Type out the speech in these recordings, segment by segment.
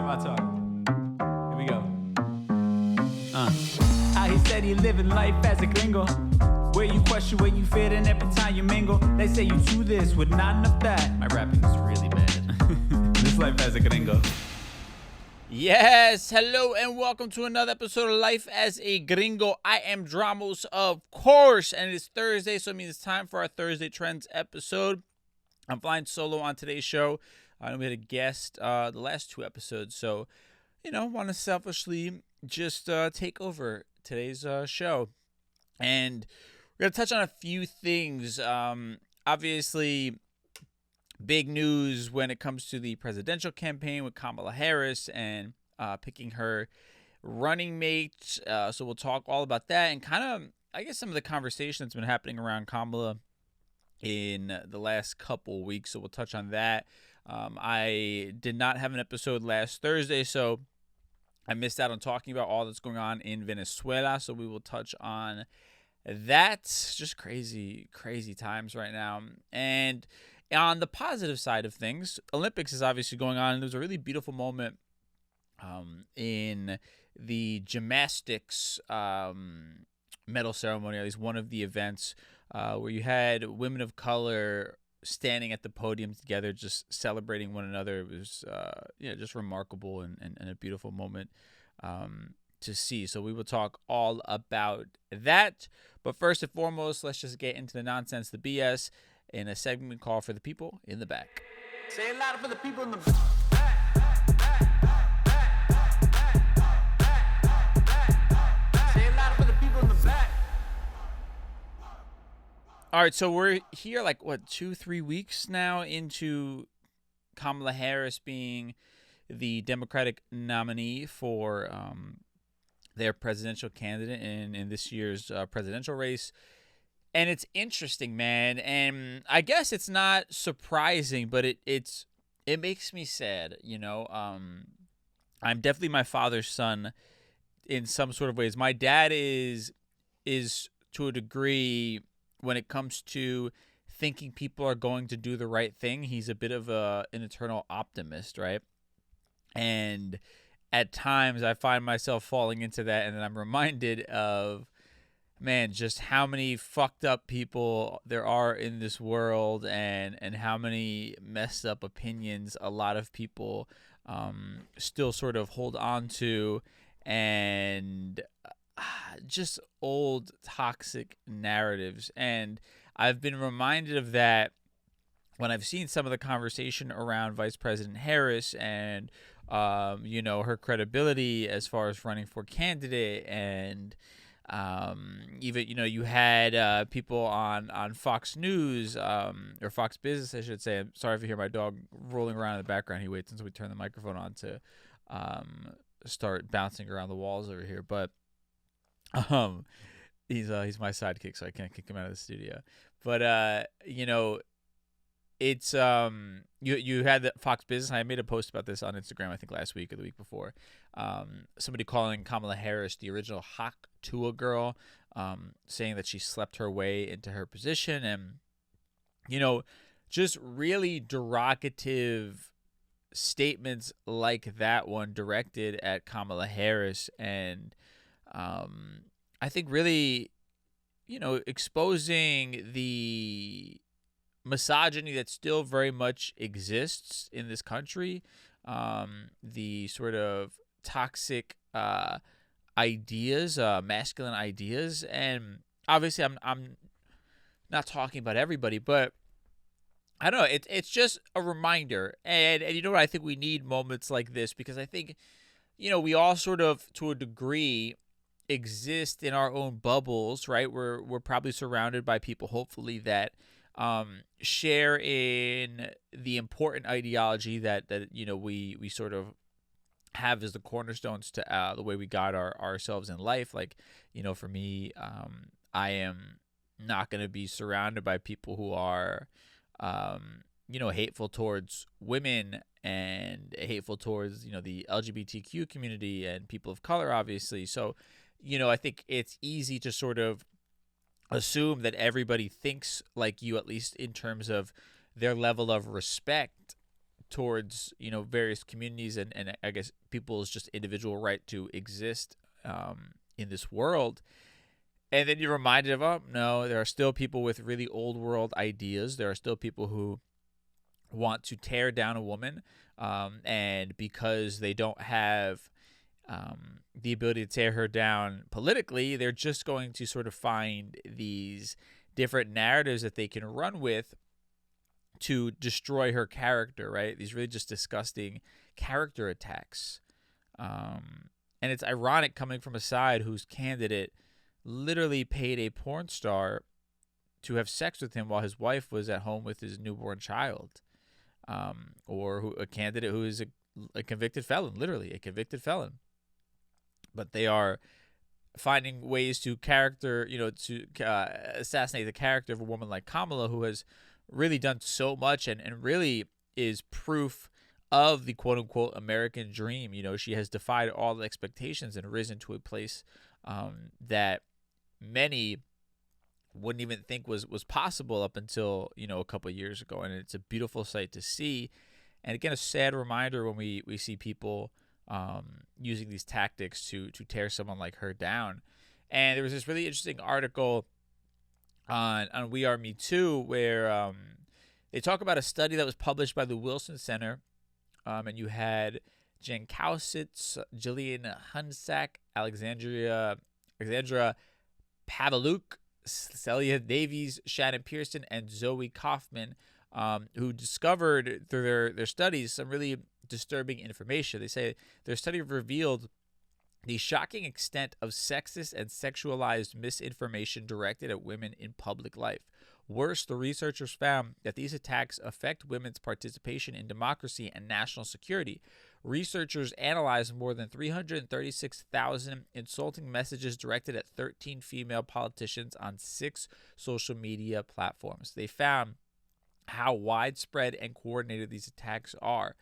my talk. Here we go. How he said he living life as a gringo. Where you question where you fit in every time you mingle. They say you do this with not enough that. My rapping is really bad. This life as a gringo. Yes, hello and welcome to another episode of Life as a Gringo. I am Dramos, of course, and it's Thursday, so it means it's time for our Thursday Trends episode. I'm flying solo on today's show. I know we had a guest the last two episodes, so, want to selfishly just take over today's show. And we're going to touch on a few things. Obviously, big news when it comes to the presidential campaign with Kamala Harris and picking her running mate. So we'll talk all about that and kind of, I guess, some of the conversation that's been happening around Kamala in the last couple weeks. So we'll touch on that. I did not have an episode last Thursday, so I missed out on talking about all that's going on in Venezuela. So we will touch on that. Just crazy, crazy times right now. And on the positive side of things, Olympics is obviously going on. And there's a really beautiful moment in the gymnastics medal ceremony, at least one of the events, where you had women of color standing at the podium together, just celebrating one another. It was, just remarkable and a beautiful moment to see. So we will talk all about that. But first and foremost, let's just get into the nonsense, the BS, in a segment called For the People in the Back. Say it louder for the people in the back. Say it louder for the people in the back. All right, so we're here 2-3 weeks now into Kamala Harris being the Democratic nominee for their presidential candidate in this year's presidential race. And it's interesting, man. And I guess it's not surprising, but it makes me sad, I'm definitely my father's son in some sort of ways. My dad is to a degree, when it comes to thinking people are going to do the right thing, he's a bit of an eternal optimist, right? And at times I find myself falling into that, and then I'm reminded of, man, just how many fucked up people there are in this world, and how many messed up opinions a lot of people still sort of hold on to, and just old toxic narratives. And I've been reminded of that when I've seen some of the conversation around Vice President Harris and her credibility as far as running for candidate, and even you had people on Fox News or Fox Business, I should say. I'm sorry if you hear my dog rolling around in the background. He waits until we turn the microphone on to start bouncing around the walls over here. But he's my sidekick, so I can't kick him out of the studio. But it's you had the Fox Business. I made a post about this on Instagram, I think last week or the week before. Somebody calling Kamala Harris the original hot Tua girl, saying that she slept her way into her position, and just really derogative statements like that one directed at Kamala Harris, and I think really exposing the misogyny that still very much exists in this country, the sort of toxic ideas, masculine ideas. And obviously I'm not talking about everybody, but I don't know, it's just a reminder. And you know what, I think we need moments like this, because I think we all sort of, to a degree, exist in our own bubbles, right? We're probably surrounded by people, hopefully, that share in the important ideology that we sort of have as the cornerstones to the way we guide ourselves in life. Like, for me, I am not going to be surrounded by people who are hateful towards women and hateful towards the LGBTQ community and people of color, obviously. So I think it's easy to sort of assume that everybody thinks like you, at least in terms of their level of respect. towards, various communities and I guess people's just individual right to exist in this world. And then you're reminded of, oh, no, there are still people with really old world ideas. There are still people who want to tear down a woman. And because they don't have the ability to tear her down politically, they're just going to sort of find these different narratives that they can run with to destroy her character, right? These really just disgusting character attacks. And it's ironic coming from a side whose candidate literally paid a porn star to have sex with him while his wife was at home with his newborn child. Or a candidate who is a convicted felon, literally a convicted felon. But they are finding ways to assassinate the character of a woman like Kamala, who has really done so much and really is proof of the quote-unquote American dream. She has defied all the expectations and risen to a place that many wouldn't even think was possible up until, a couple of years ago. And it's a beautiful sight to see. And again, a sad reminder when we see people using these tactics to tear someone like her down. And there was this really interesting article on We Are Me Too, where they talk about a study that was published by the Wilson Center. And you had Jen Kausitz, Jillian Hunsack, Alexandra Paveluk, Celia Davies, Shannon Pearson, and Zoe Kaufman, who discovered through their studies some really disturbing information. They say their study revealed the shocking extent of sexist and sexualized misinformation directed at women in public life. Worse, the researchers found that these attacks affect women's participation in democracy and national security. Researchers analyzed more than 336,000 insulting messages directed at 13 female politicians on 6 social media platforms. They found how widespread and coordinated these attacks are.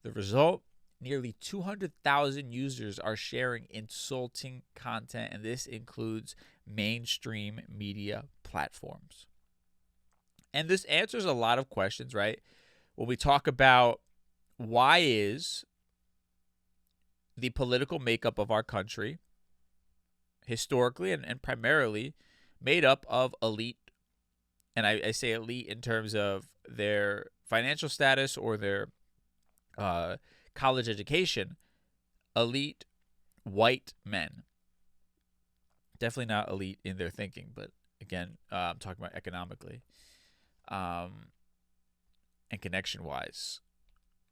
The result? Nearly 200,000 users are sharing insulting content, and this includes mainstream media platforms. And this answers a lot of questions, right? When we talk about why is the political makeup of our country historically and primarily made up of elite, and I say elite in terms of their financial status or their college education, elite white men. Definitely not elite in their thinking, but again, I'm talking about economically and connection-wise.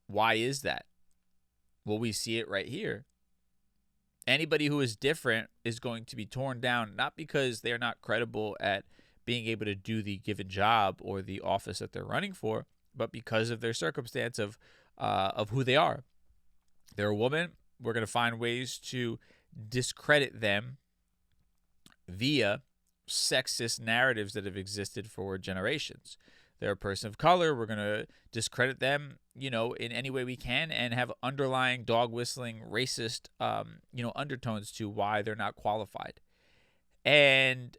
Why is that? Well, we see it right here. Anybody who is different is going to be torn down, not because they're not credible at being able to do the given job or the office that they're running for, but because of their circumstance of who they are. They're a woman. We're going to find ways to discredit them via sexist narratives that have existed for generations. They're a person of color. We're going to discredit them, in any way we can and have underlying dog whistling racist, undertones to why they're not qualified. And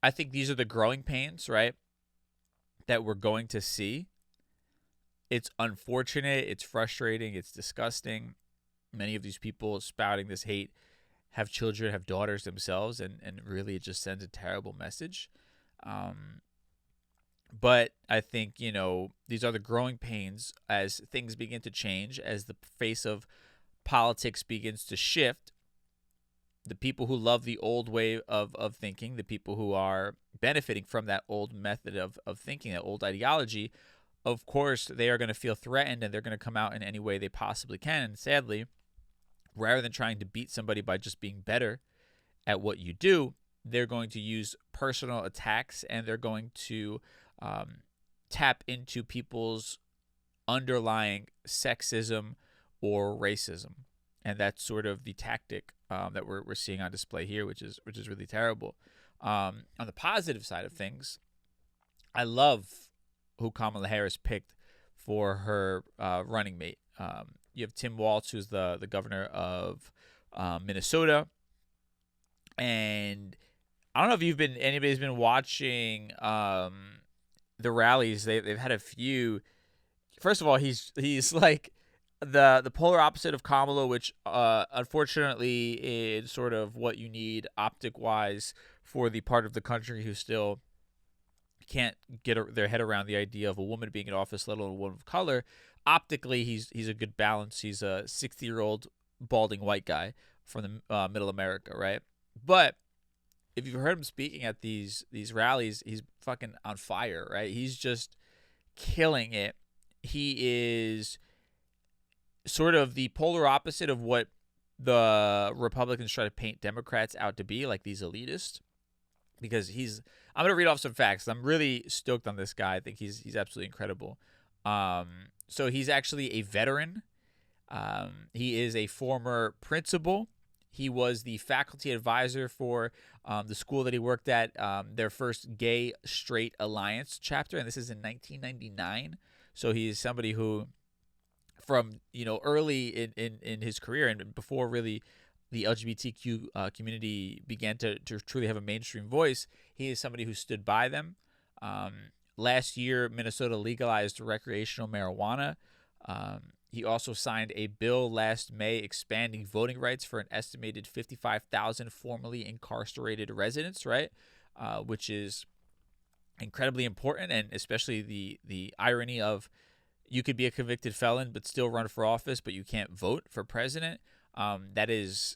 I think these are the growing pains, right, that we're going to see. It's unfortunate. It's frustrating. It's disgusting. Many of these people spouting this hate have children, have daughters themselves, and really it just sends a terrible message. But I think, these are the growing pains as things begin to change, as the face of politics begins to shift. The people who love the old way of thinking, the people who are benefiting from that old method of thinking, that old ideology, of course, they are going to feel threatened and they're going to come out in any way they possibly can. And sadly, rather than trying to beat somebody by just being better at what you do, they're going to use personal attacks and they're going to tap into people's underlying sexism or racism. And that's sort of the tactic that we're seeing on display here, which is really terrible. On the positive side of things, I love who Kamala Harris picked for her running mate. You have Tim Walz, who's the governor of Minnesota, and I don't know if anybody's been watching the rallies. They've had a few first of all, he's like the polar opposite of Kamala, which unfortunately is sort of what you need optic wise for the part of the country who still can't get their head around the idea of a woman being in office, let alone a woman of color. Optically, he's a good balance. He's a 60-year-old balding white guy from the middle America, right? But if you've heard him speaking at these rallies, he's fucking on fire, right? He's just killing it. He is sort of the polar opposite of what the Republicans try to paint Democrats out to be, like these elitists. Because I'm going to read off some facts. I'm really stoked on this guy. I think he's absolutely incredible. So he's actually a veteran. He is a former principal. He was the faculty advisor for the school that he worked at, their first gay straight alliance chapter, and this is in 1999. So he is somebody who, from early in his career and before really the LGBTQ community began to truly have a mainstream voice, he is somebody who stood by them. Last year, Minnesota legalized recreational marijuana. He also signed a bill last May expanding voting rights for an estimated 55,000 formerly incarcerated residents, right? Which is incredibly important, and especially the irony of you could be a convicted felon but still run for office, but you can't vote for president. That is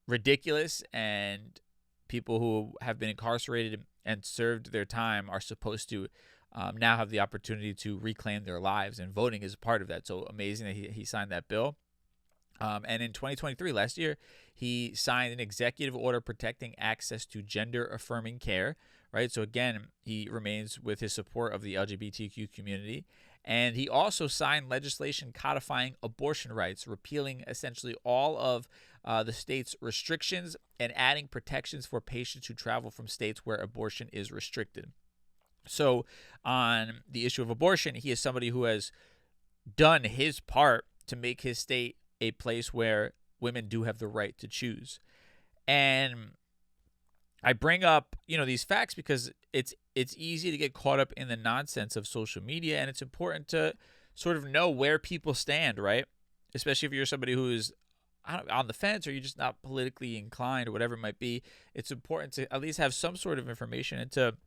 ridiculous, and people who have been incarcerated and served their time are supposed to now have the opportunity to reclaim their lives, and voting is a part of that. So amazing that he signed that bill. And in 2023, last year, he signed an executive order protecting access to gender-affirming care, right? So again, he remains with his support of the LGBTQ community. And he also signed legislation codifying abortion rights, repealing essentially all of the state's restrictions and adding protections for patients who travel from states where abortion is restricted. So on the issue of abortion, he is somebody who has done his part to make his state a place where women do have the right to choose. And I bring up, these facts because it's easy to get caught up in the nonsense of social media, and it's important to sort of know where people stand, right? Especially if you're somebody who is on the fence, or you're just not politically inclined, or whatever it might be. It's important to at least have some sort of information and to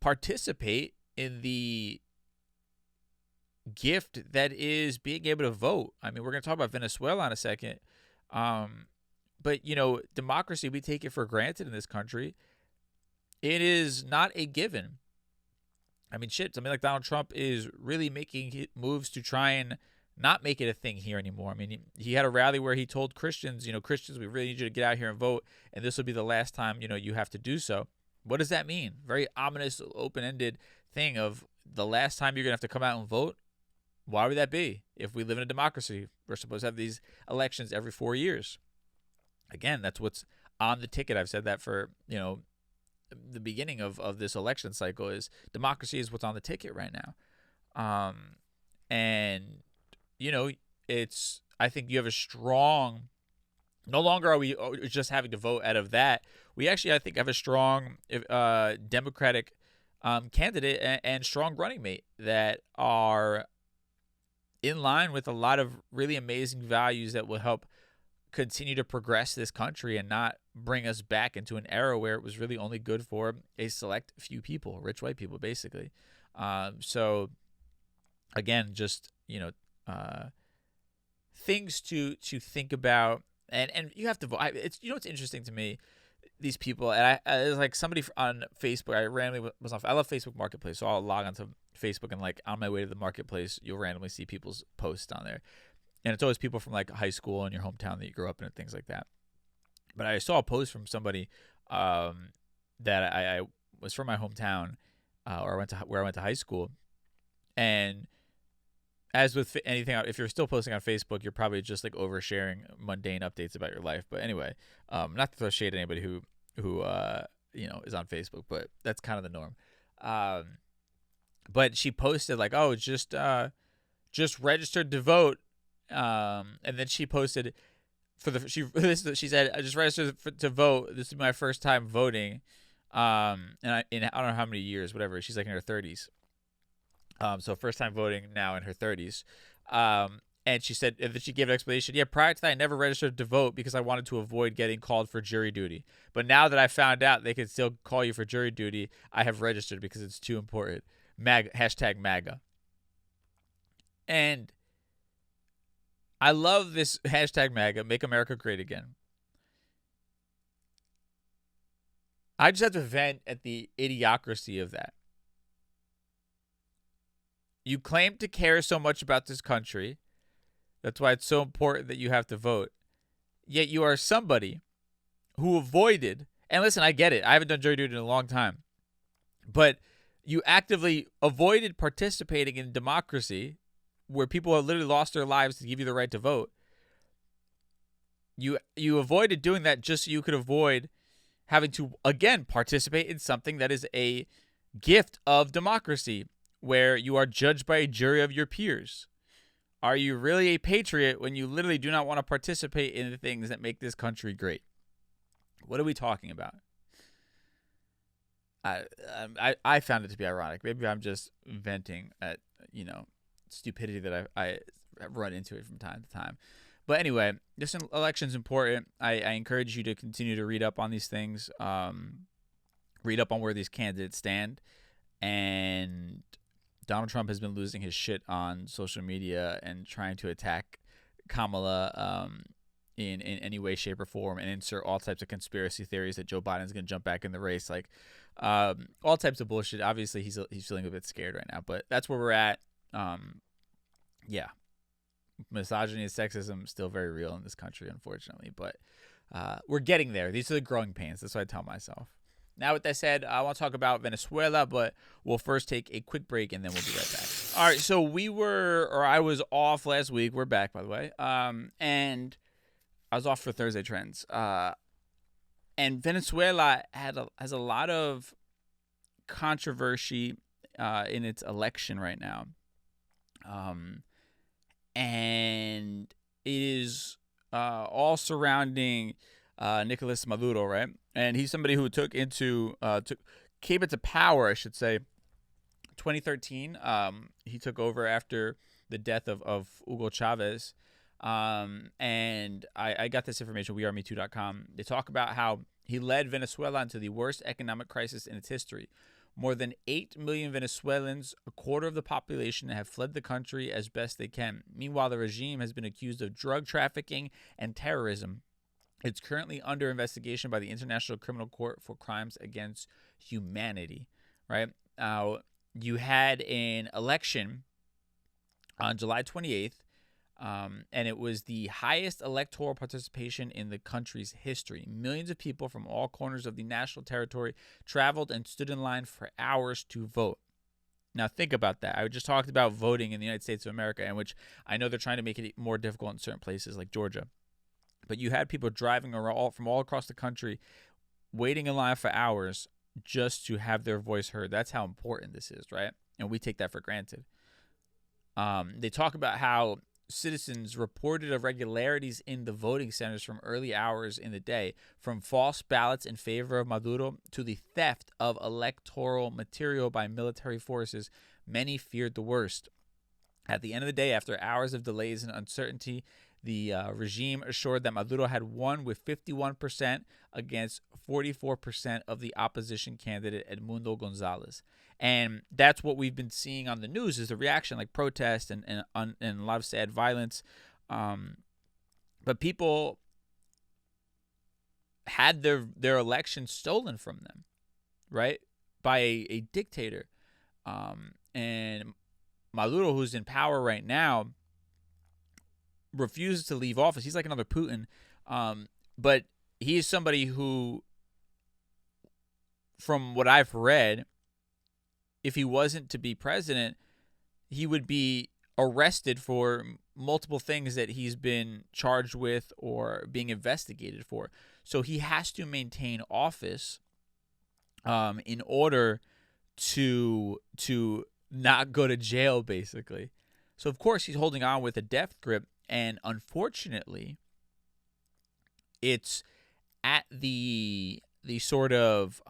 participate in the gift that is being able to vote. I mean, we're going to talk about Venezuela in a second. But, democracy, we take it for granted in this country. It is not a given. I mean, somebody like Donald Trump is really making moves to try and not make it a thing here anymore. I mean, he had a rally where he told Christians, Christians, we really need you to get out here and vote, and this will be the last time, you have to do so. What does that mean? Very ominous, open-ended thing of the last time you're going to have to come out and vote. Why would that be? If we live in a democracy, we're supposed to have these elections every 4 years. Again, that's what's on the ticket. I've said that for, the beginning of this election cycle is democracy is what's on the ticket right now. And, I think you have a strong, no longer are we just having to vote out of that. We actually, I think, have a strong Democratic candidate and strong running mate that are in line with a lot of really amazing values that will help continue to progress this country and not bring us back into an era where it was really only good for a select few people, rich white people, basically. So again, just, things to think about, and you have to vote. It's, what's interesting to me, these people, and it's like somebody on Facebook, I randomly was on, I love Facebook Marketplace, so I'll log onto Facebook and like on my way to the marketplace, you'll randomly see people's posts on there. And it's always people from like high school in your hometown that you grew up in and things like that. But I saw a post from somebody that I was from my hometown, or where I went to high school. And as with anything, if you're still posting on Facebook, you're probably just like oversharing mundane updates about your life. But anyway, not to throw shade at anybody who is on Facebook, but that's kind of the norm. But she posted like, oh, just registered to vote. And then she posted she said, I just registered to vote. This is my first time voting. in I don't know how many years, whatever. She's like in her 30s. So first time voting now in her 30s. And she said that she gave an explanation. Yeah, prior to that, I never registered to vote because I wanted to avoid getting called for jury duty. But now that I found out they can still call you for jury duty, I have registered because it's too important. Hashtag MAGA. And I love this hashtag MAGA, Make America Great Again. I just have to vent at the idiocracy of that. You claim to care so much about this country. That's why it's so important that you have to vote. Yet you are somebody who avoided, and listen, I get it. I haven't done jury duty in a long time. But you actively avoided participating in democracy where people have literally lost their lives to give you the right to vote. You avoided doing that just so you could avoid having to, again, participate in something that is a gift of democracy where you are judged by a jury of your peers. Are you really a patriot when you literally do not want to participate in the things that make this country great? What are we talking about? I found it to be ironic. Maybe I'm just venting at, stupidity that I run into it from time to time. But anyway, this election's important. I encourage you to continue to read up on these things, read up on where these candidates stand. And Donald Trump has been losing his shit on social media and trying to attack Kamala in any way, shape, or form, and insert all types of conspiracy theories that Joe Biden's going to jump back in the race. Like all types of bullshit. Obviously, he's feeling a bit scared right now, but that's where we're at. Yeah. Misogyny and sexism still very real in this country, unfortunately, but we're getting there. These are the growing pains. That's what I tell myself. Now, with that said, I want to talk about Venezuela, but we'll first take a quick break, and then we'll be right back. All right, so I was off last week. We're back, by the way, and I was off for Thursday Trends. And Venezuela has a lot of controversy in its election right now. And it is all surrounding Nicolas Maduro, right? And he's somebody who came into power, I should say, 2013. He took over after the death of Hugo Chavez. And I got this information, wearemetoo.com. They talk about how he led Venezuela into the worst economic crisis in its history. More than 8 million Venezuelans, a quarter of the population, have fled the country as best they can. Meanwhile, the regime has been accused of drug trafficking and terrorism. It's currently under investigation by the International Criminal Court for crimes against humanity, right? Now, you had an election on July 28th, and it was the highest electoral participation in the country's history. Millions of people from all corners of the national territory traveled and stood in line for hours to vote. Now, think about that. I just talked about voting in the United States of America, in which I know they're trying to make it more difficult in certain places like Georgia. But you had people driving around from all across the country, waiting in line for hours just to have their voice heard. That's how important this is, right? And we take that for granted. They talk about how citizens reported irregularities in the voting centers from early hours in the day, from false ballots in favor of Maduro to the theft of electoral material by military forces. Many feared the worst. At the end of the day, after hours of delays and uncertainty, the regime assured that Maduro had won with 51% against 44% of the opposition candidate Edmundo Gonzalez. And that's what we've been seeing on the news, is the reaction, like protest and a lot of sad violence. But people had their election stolen from them, right, by a dictator. And Maduro, who's in power right now, refuses to leave office. He's like another Putin. But he is somebody who, from what I've read, if he wasn't to be president, he would be arrested for multiple things that he's been charged with or being investigated for. So he has to maintain office in order to not go to jail, basically. So, of course, he's holding on with a death grip. And unfortunately, it's at the the sort of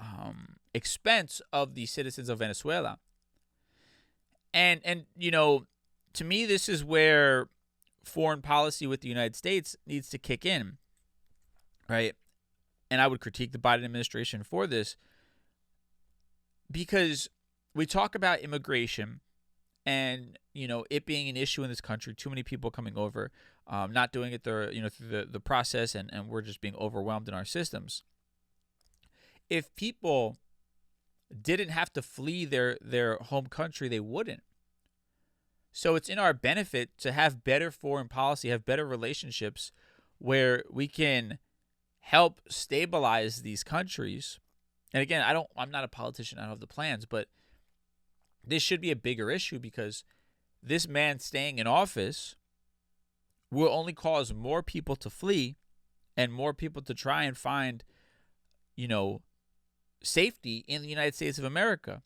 expense of the citizens of Venezuela. And to me, this is where foreign policy with the United States needs to kick in, right? And I would critique the Biden administration for this, because we talk about immigration and, it being an issue in this country, too many people coming over, not doing it through the process, and we're just being overwhelmed in our systems. If people didn't have to flee their home country, they wouldn't. So it's in our benefit to have better foreign policy, have better relationships where we can help stabilize these countries. And again, I'm not a politician, I don't have the plans, but this should be a bigger issue, because this man staying in office will only cause more people to flee and more people to try and find, safety in the United States of America.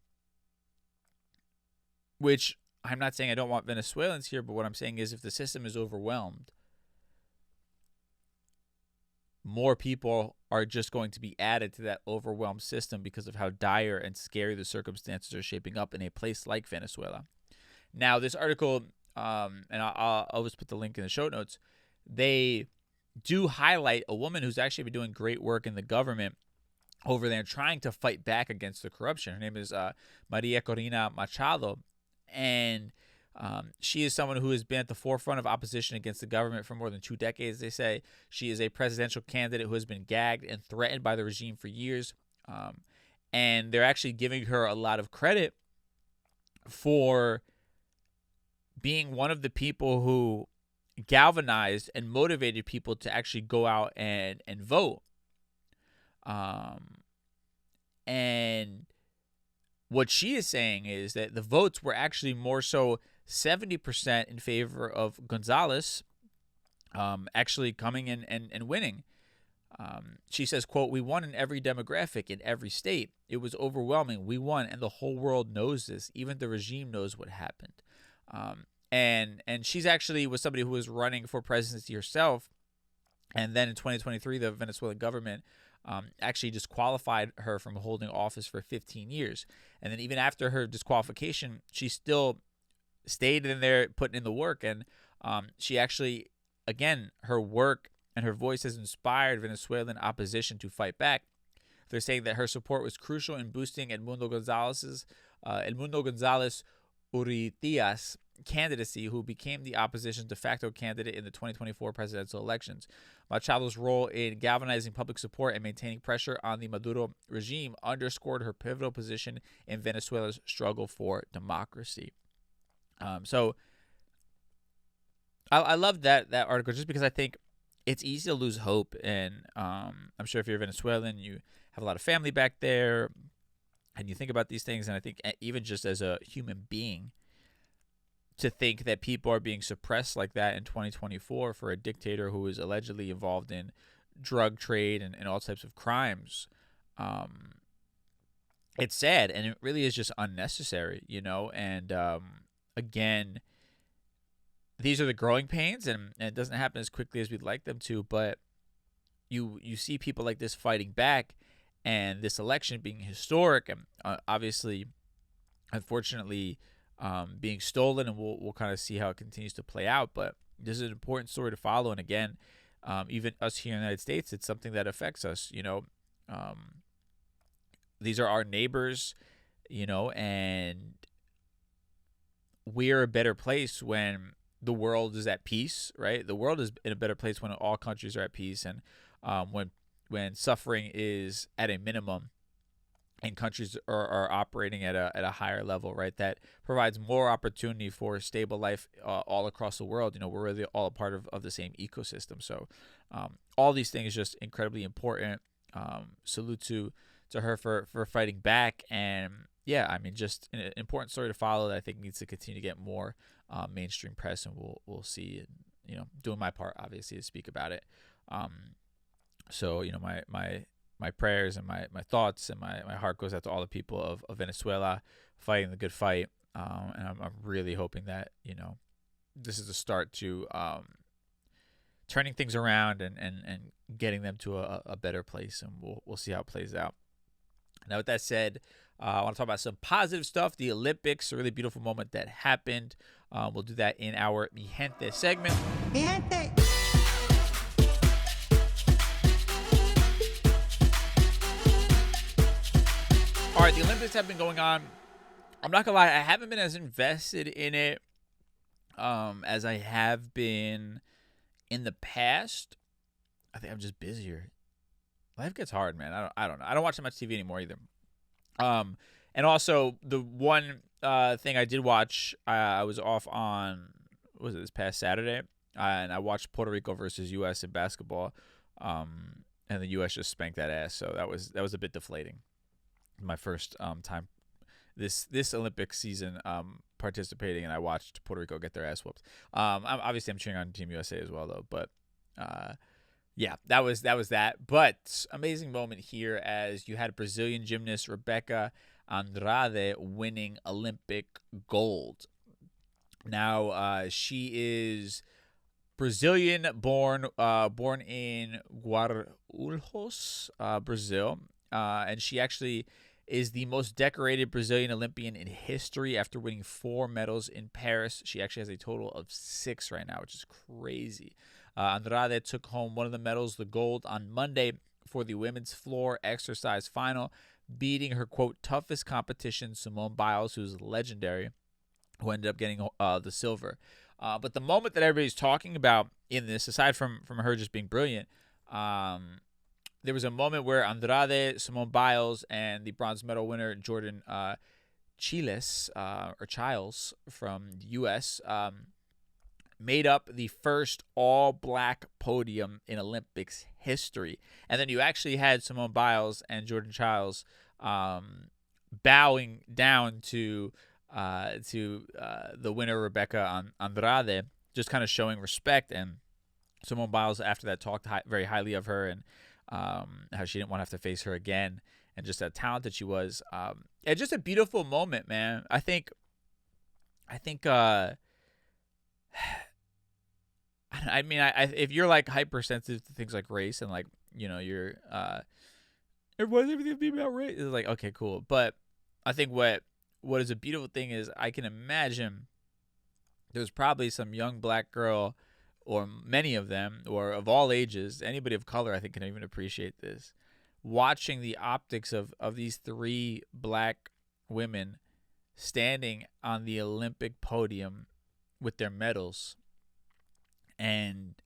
Which, I'm not saying I don't want Venezuelans here, but what I'm saying is, if the system is overwhelmed, more people are just going to be added to that overwhelmed system because of how dire and scary the circumstances are shaping up in a place like Venezuela. Now, this article, and I'll always put the link in the show notes, they do highlight a woman who's actually been doing great work in the government over there trying to fight back against the corruption. Her name is Maria Corina Machado, and she is someone who has been at the forefront of opposition against the government for more than 2 decades, they say. She is a presidential candidate who has been gagged and threatened by the regime for years. And they're actually giving her a lot of credit for being one of the people who galvanized and motivated people to actually go out and vote. And what she is saying is that the votes were actually more so 70% in favor of Gonzalez, actually coming in and winning. She says, quote, "We won in every demographic, in every state. It was overwhelming. We won, and the whole world knows this. Even the regime knows what happened." And she's actually was somebody who was running for presidency herself. And then in 2023, the Venezuelan government actually disqualified her from holding office for 15 years. And then even after her disqualification, she still stayed in there putting in the work. And she actually, again, her work and her voice has inspired Venezuelan opposition to fight back. They're saying that her support was crucial in boosting Edmundo Gonzalez Urritia's candidacy, who became the opposition's de facto candidate in the 2024 presidential elections. Machado's role in galvanizing public support and maintaining pressure on the Maduro regime underscored her pivotal position in Venezuela's struggle for democracy. So I love that article, just because I think it's easy to lose hope. And I'm sure if you're Venezuelan, you have a lot of family back there, and you think about these things. And I think even just as a human being, to think that people are being suppressed like that in 2024 for a dictator who is allegedly involved in drug trade and all types of crimes, it's sad, and it really is just unnecessary, And again, these are the growing pains, and it doesn't happen as quickly as we'd like them to, but you see people like this fighting back, and this election being historic, and obviously, unfortunately, being stolen, and we'll kind of see how it continues to play out. But this is an important story to follow, and again, even us here in the United States, it's something that affects us. These are our neighbors, and we're a better place when the world is at peace, right? The world is in a better place when all countries are at peace, and when suffering is at a minimum, and countries are operating at a higher level, right? That provides more opportunity for stable life all across the world. We're really all a part of the same ecosystem. So all these things just incredibly important. Salute to her for fighting back. And yeah, I mean, just an important story to follow that I think needs to continue to get more mainstream press, and we'll see. Doing my part, obviously, to speak about it. So my prayers and my thoughts and my heart goes out to all the people of Venezuela fighting the good fight. And I'm really hoping that, this is a start to turning things around and getting them to a better place, and we'll see how it plays out. Now, with that said, I want to talk about some positive stuff. The Olympics, a really beautiful moment that happened. We'll do that in our Mi Gente segment. Mi Gente. All right, the Olympics have been going on. I'm not going to lie, I haven't been as invested in it as I have been in the past. I think I'm just busier. Life gets hard, man. I don't know. I don't watch that much TV anymore either. And also the one thing I did watch, I was off on, what was it, this past Saturday, and I watched Puerto Rico versus U.S. in basketball, and the U.S. just spanked that ass. So that was a bit deflating. My first time this Olympic season participating, and I watched Puerto Rico get their ass whooped. I'm cheering on Team USA as well, though. But yeah, that was that. But amazing moment here as you had Brazilian gymnast Rebecca Andrade winning Olympic gold. Now she is Brazilian, born in Guarulhos, Brazil, and she actually is the most decorated Brazilian Olympian in history after winning 4 medals in Paris. She actually has a total of 6 right now, which is crazy. Andrade took home one of the medals, the gold, on Monday for the women's floor exercise final, beating her, quote, toughest competition, Simone Biles, who's legendary, who ended up getting the silver. But the moment that everybody's talking about in this, aside from her just being brilliant, there was a moment where Andrade, Simone Biles, and the bronze medal winner, Jordan Chiles from the U.S., made up the first all-black podium in Olympics history. And then you actually had Simone Biles and Jordan Chiles bowing down to the winner, Rebecca Andrade, just kind of showing respect. And Simone Biles, after that, talked very highly of her and how she didn't want to have to face her again, and just how talented she was. It's just a beautiful moment, man. I think if you're like hypersensitive to things like race and like, you know, you're everything be about race, it's like, okay, cool. But I think what is a beautiful thing is I can imagine there's probably some young black girl, or many of them, or of all ages, anybody of color I think can even appreciate this, watching the optics of these 3 black women standing on the Olympic podium with their medals. And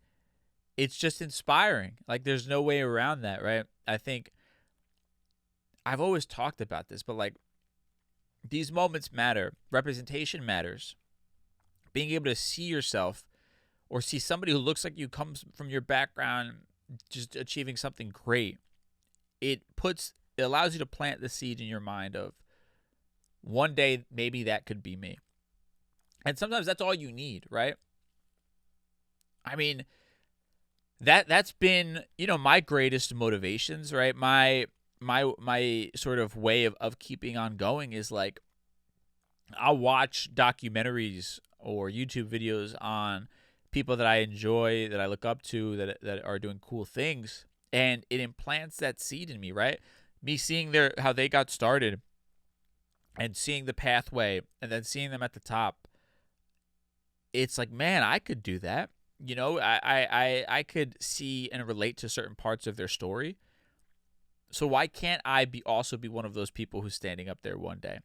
it's just inspiring. Like, there's no way around that, right? I think I've always talked about this, but like, these moments matter. Representation matters. Being able to see yourself or see somebody who looks like you, comes from your background, just achieving something great, it allows you to plant the seed in your mind of, one day maybe that could be me. And sometimes that's all you need, right? I mean, that's been, you know, my greatest motivations, right? My sort of way of keeping on going is like, I'll watch documentaries or YouTube videos on people that I enjoy, that I look up to, that are doing cool things, and it implants that seed in me, right? Me seeing how they got started and seeing the pathway and then seeing them at the top. It's like, man, I could do that. You know, I could see and relate to certain parts of their story. So why can't I also be one of those people who's standing up there one day?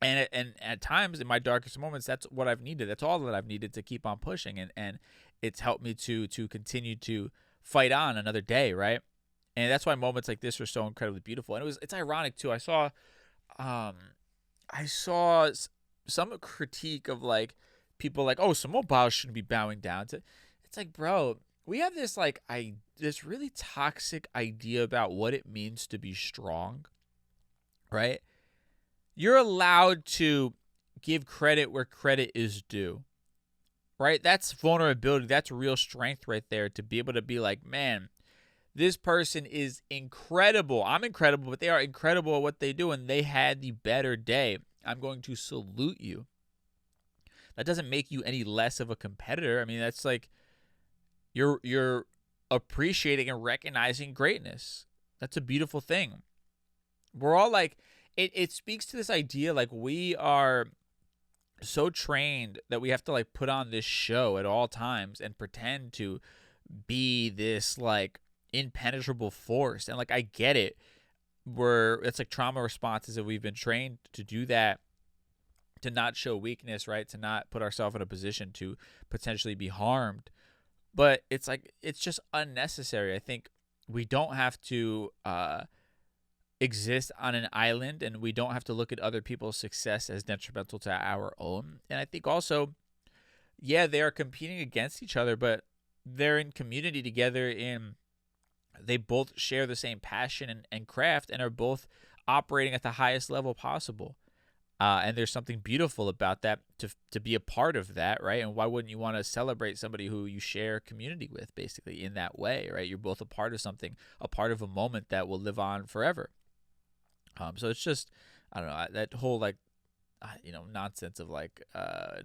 And at times in my darkest moments, that's what I've needed. That's all that I've needed to keep on pushing. And it's helped me to continue to fight on another day, right? And that's why moments like this are so incredibly beautiful. And it's ironic too. I saw some critique of like people like, oh, Simone Biles shouldn't be bowing down to. It's like, bro, we have this like this really toxic idea about what it means to be strong, right? You're allowed to give credit where credit is due, right? That's vulnerability. That's real strength right there, to be able to be like, man, this person is incredible. I'm incredible, but they are incredible at what they do, and they had the better day. I'm going to salute you. That doesn't make you any less of a competitor. I mean, that's like, You're appreciating and recognizing greatness. That's a beautiful thing. We're all like, it speaks to this idea, like, we are so trained that we have to like put on this show at all times and pretend to be this like impenetrable force. And like, I get it. It's like trauma responses that we've been trained to do that, to not show weakness, right? To not put ourselves in a position to potentially be harmed. But it's like, it's just unnecessary. I think we don't have to exist on an island, and we don't have to look at other people's success as detrimental to our own. And I think also, yeah, they are competing against each other, but they're in community together, and they both share the same passion and craft, and are both operating at the highest level possible. And there's something beautiful about that, to be a part of that, right? And why wouldn't you want to celebrate somebody who you share community with, basically, in that way, right? You're both a part of something, a part of a moment that will live on forever. So it's just, I don't know, that whole like, nonsense of like,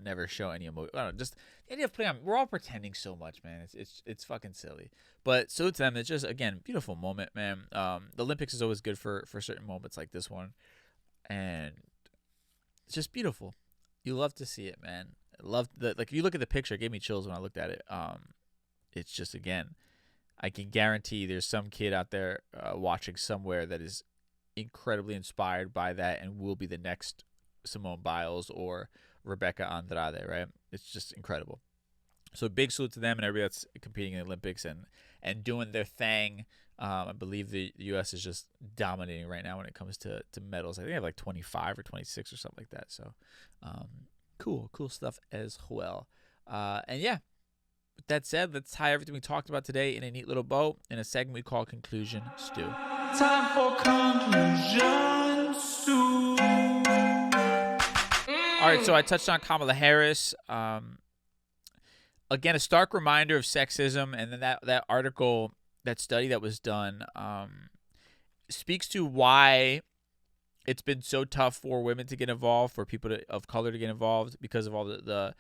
never show any emotion. I don't know, just the idea of putting on. We're all pretending so much, man. It's fucking silly. But so to them, it's just, again, beautiful moment, man. The Olympics is always good for certain moments like this one, and it's just beautiful. You love to see it, man. I love if you look at the picture, it gave me chills when I looked at it. It's just, again, I can guarantee there's some kid out there watching somewhere that is incredibly inspired by that and will be the next Simone Biles or Rebecca Andrade, right? It's just incredible. So big salute to them and everybody that's competing in the Olympics and doing their thing. I believe the U.S. is just dominating right now when it comes to medals. I think they have like 25 or 26 or something like that. So cool stuff as well. And yeah, with that said, let's tie everything we talked about today in a neat little bow in a segment we call Conclusion Stew. Time for Conclusion Stew. All right, so I touched on Kamala Harris. Again, a stark reminder of sexism, and then that article, that study that was done, speaks to why it's been so tough for women to get involved, for people of color to get involved, because of all the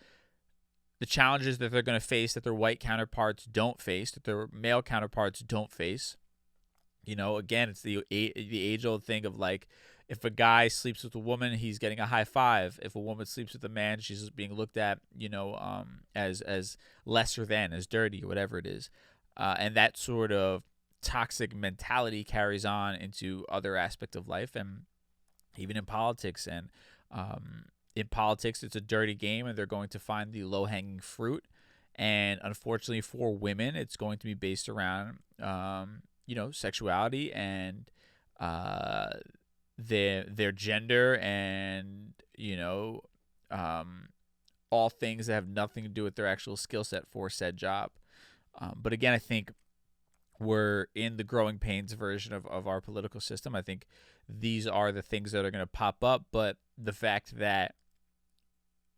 challenges that they're going to face that their white counterparts don't face, that their male counterparts don't face. Again, it's the age-old thing of like, if a guy sleeps with a woman, he's getting a high five. If a woman sleeps with a man, she's being looked at, as lesser than, as dirty, or whatever it is. And that sort of toxic mentality carries on into other aspects of life, and even in politics. And in politics, it's a dirty game, and they're going to find the low-hanging fruit. And unfortunately for women, it's going to be based around, sexuality and their gender, and all things that have nothing to do with their actual skill set for said job. But again, I think we're in the growing pains version of our political system. I think these are the things that are going to pop up. But the fact that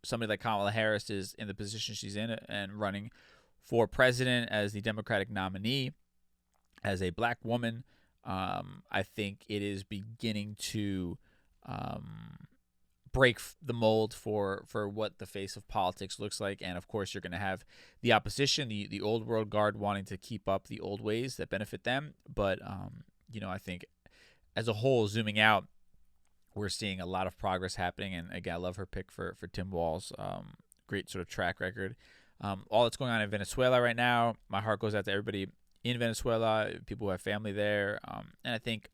somebody like Kamala Harris is in the position she's in and running for president as the Democratic nominee, as a black woman, I think it is beginning to break the mold for what the face of politics looks like. And of course, you're going to have the opposition, the old world guard, wanting to keep up the old ways that benefit them. But I think as a whole, zooming out, we're seeing a lot of progress happening. And again, I love her pick for Tim Walz. Great sort of track record. All that's going on in Venezuela right now, my heart goes out to everybody in Venezuela, people who have family there. And I think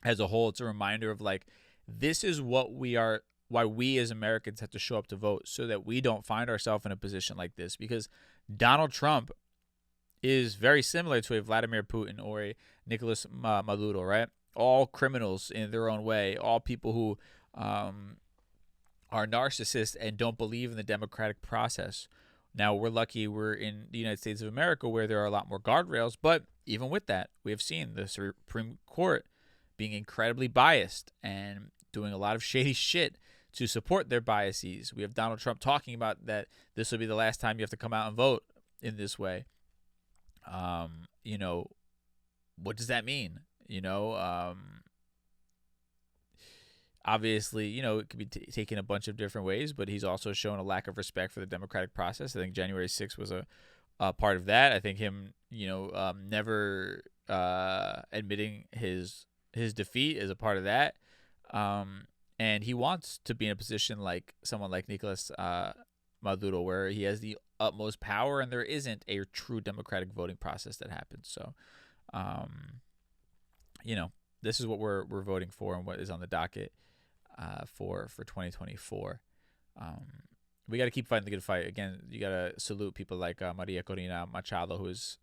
as a whole, it's a reminder of like, this is why we as Americans have to show up to vote, so that we don't find ourselves in a position like this. Because Donald Trump is very similar to a Vladimir Putin or a Nicolas Maduro, right? All criminals in their own way, all people who are narcissists and don't believe in the democratic process. Now, we're lucky we're in the United States of America, where there are a lot more guardrails, but even with that, we have seen the Supreme Court being incredibly biased and doing a lot of shady shit to support their biases. We have Donald Trump talking about that this will be the last time you have to come out and vote in this way. What does that mean? Obviously, it could be taken a bunch of different ways, but he's also shown a lack of respect for the democratic process. I think January 6th was a part of that. I think him, never admitting his defeat is a part of that. And he wants to be in a position like someone like Nicolas Maduro, where he has the utmost power and there isn't a true democratic voting process that happens. So, this is what we're voting for and what is on the docket for 2024. We got to keep fighting the good fight. Again, you got to salute people like Maria Corina Machado, who is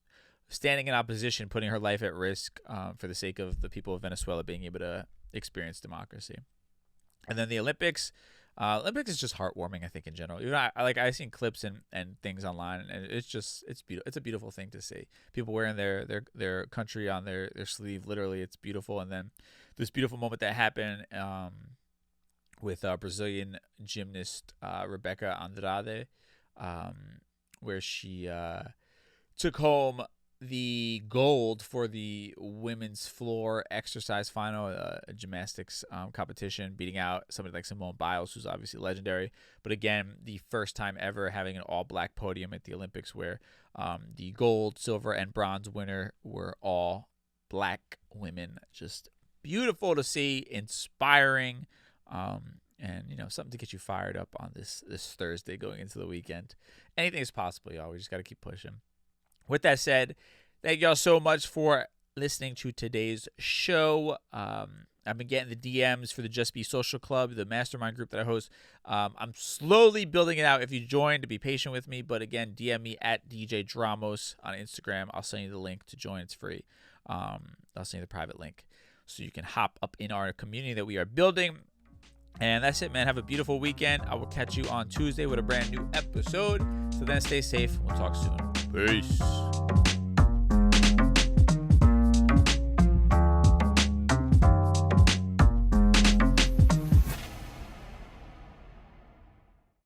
standing in opposition, putting her life at risk for the sake of the people of Venezuela being able to experience democracy. And then the Olympics. Olympics is just heartwarming, I think, in general. I've seen clips and things online, and it's beautiful. It's a beautiful thing to see. People wearing their country on their sleeve. Literally, it's beautiful. And then this beautiful moment that happened with Brazilian gymnast Rebecca Andrade, where she took home the gold for the women's floor exercise final, gymnastics competition, beating out somebody like Simone Biles, who's obviously legendary. But again, the first time ever having an all-black podium at the Olympics where the gold, silver, and bronze winner were all black women. Just beautiful to see, inspiring, and something to get you fired up on this Thursday going into the weekend. Anything is possible, y'all. We just got to keep pushing. With that said, thank y'all so much for listening to today's show. I've been getting the DMs for the Just Be Social Club, the mastermind group that I host. I'm slowly building it out. If you join, to be patient with me. But again, DM me at DJ Dramos on Instagram. I'll send you the link to join. It's free. I'll send you the private link so you can hop up in our community that we are building. And that's it, man. Have a beautiful weekend. I will catch you on Tuesday with a brand new episode. So then stay safe. We'll talk soon. Peace.